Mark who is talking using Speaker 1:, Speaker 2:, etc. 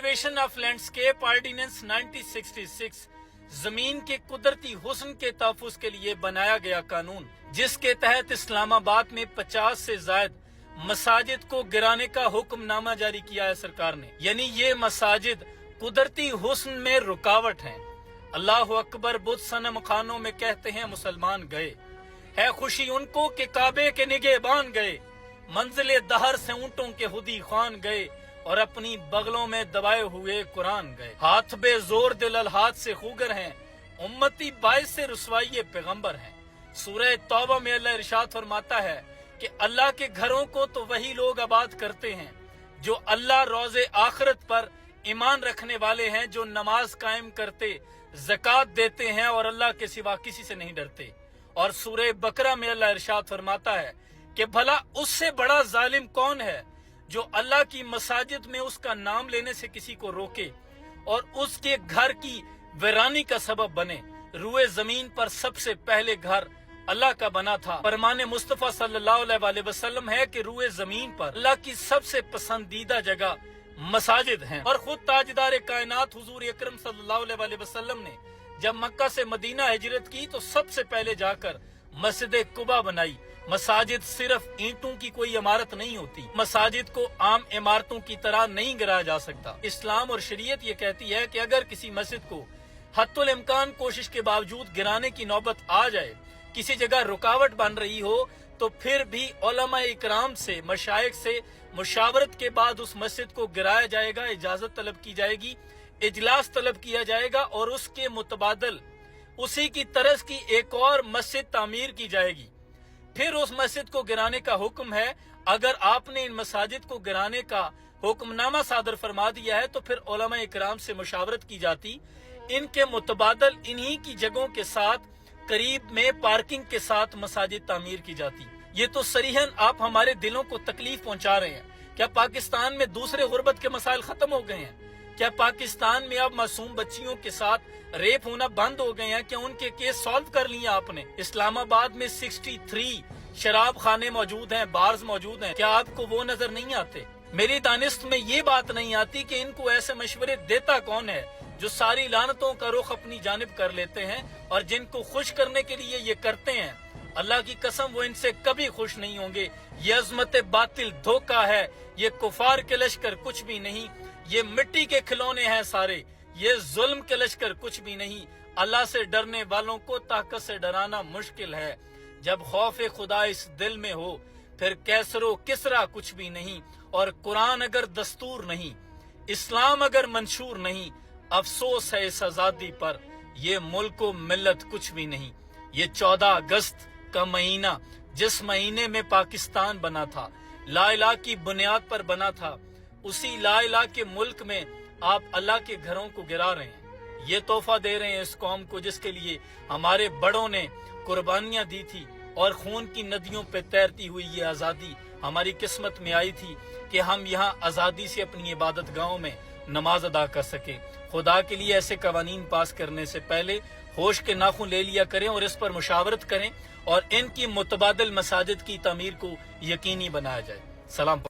Speaker 1: Conservation of landscape ordinance 1966 जमीन के कुदरती हुस्न के तहफ्फुज़ के लिए बनाया गया कानून, जिसके तहत इस्लामाबाद में 50 से ज्यादा मसाजिद को गिराने का हुक्मनामा जारी किया है सरकार ने। यानी ये मसाजिद कुदरती हुस्न में रुकावट हैं। अल्लाह अकबर बुत सनम खानों में कहते हैं मुसलमान गए, है खुशी उनको कि काबे के निगहबान गए, मंजिले दहर से ऊंटों के हुदी खान गए और अपनी बगलों में दबाए हुए कुरान गए। हाथ बेजोर दिल हाथ से खूगर हैं, उम्मती बाइस से रुसवाई पैगंबर हैं। सूरह तौबा में अल्लाह इरशाद फरमाता है कि अल्लाह के घरों को तो वही लोग आबाद करते हैं जो अल्लाह रोज़े आखिरत पर ईमान रखने वाले हैं, जो नमाज कायम करते, ज़कात देते हैं और अल्लाह के सिवा किसी से नहीं डरते। और सूरह बकरा में अल्लाह इरशाद फरमाता है कि भला उससे बड़ा जालिम कौन है जो अल्लाह की मसाजिद में उसका नाम लेने से किसी को रोके और उसके घर की वीरानी का सबब बने। रुए जमीन पर सबसे पहले घर अल्लाह का बना था। फरमाने मुस्तफा सल्लल्लाहु अलैहि वसल्लम है कि रुए जमीन पर अल्लाह की सबसे पसंदीदा जगह मसाजिद हैं। और खुद ताजदार कायनात हुजूर अकरम सल्लल्लाहु अलैहि वसल्लम ने जब मक्का से मदीना हिजरत की तो सबसे पहले जाकर मस्जिद कुबा बनाई। मसाजिद सिर्फ ईंटों की कोई इमारत नहीं होती, मसाजिद को आम इमारतों की तरह नहीं गिराया जा सकता। इस्लाम और शरीयत ये कहती है कि अगर किसी मस्जिद को हत्तुल इम्कान कोशिश के बावजूद गिराने की नौबत आ जाए, किसी जगह रुकावट बन रही हो, तो फिर भी उलमा इकराम से, मशाइख से मुशावरत के बाद उस मस्जिद को गिराया जाएगा, इजाजत तलब की जाएगी, इजलास तलब किया जाएगा और उसके मुतबादल उसी की तरस की एक और मस्जिद तामीर की जाएगी। फिर उस मस्जिद को गिराने का हुक्म है। अगर आपने इन मसाजिद को गिराने का हुक्मनामा सादर फरमा दिया है तो फिर उलमा इकराम से मुशावरत की जाती, इनके मुतबादल इन्हीं की जगहों के साथ करीब में पार्किंग के साथ मसाजिद तामीर की जाती। ये तो सरीहन आप हमारे दिलों को तकलीफ पहुंचा रहे हैं। क्या पाकिस्तान में दूसरे गुर्बत के मसाइल खत्म हो गए हैं? क्या पाकिस्तान में अब मासूम बच्चियों के साथ रेप होना बंद हो गए हैं? क्या उनके केस सॉल्व कर लिए आपने? इस्लामाबाद में 63 शराब खाने मौजूद हैं, बार्स मौजूद हैं, क्या आपको वो नजर नहीं आते? मेरी दानिस्त में ये बात नहीं आती कि इनको ऐसे मशवरे देता कौन है जो सारी लानतों का रुख अपनी जानिब कर लेते हैं और जिनको खुश करने के लिए ये करते हैं। अल्लाह की कसम वो इनसे कभी खुश नहीं होंगे। ये अजमत बातिल धोखा है, ये कुफार के लश्कर कुछ भी नहीं, ये मिट्टी के खिलौने हैं सारे, ये जुल्म के लश्कर कुछ भी नहीं। अल्लाह से डरने वालों को ताकत से डराना मुश्किल है। जब खौफ खुदा इस दिल में हो फिर कैसरो किसरा कुछ भी नहीं। और कुरान अगर दस्तूर नहीं, इस्लाम अगर मंशूर नहीं, अफसोस है इस आजादी पर, ये मुल्क व मिल्लत कुछ भी नहीं। ये 14 अगस्त का महीना, जिस महीने में पाकिस्तान बना था, ला इलाहा की बुनियाद पर बना था, उसी ला इलाहा के मुल्क में आप अल्लाह के घरों को गिरा रहे हैं। ये तोहफा दे रहे हैं इस कौम को जिसके लिए हमारे बड़ों ने कुर्बानियां दी थी और खून की नदियों पे तैरती हुई ये आज़ादी हमारी किस्मत में आई थी कि हम यहाँ आज़ादी से अपनी इबादत गाहों में नमाज अदा कर सके। खुदा के लिए ऐसे कवानीन पास करने से पहले होश के नाखून ले लिया करें और इस पर मुशावरत करें और इनकी मुतबादिल मसाजिद की तामीर को यकीनी बनाया जाए। सलाम।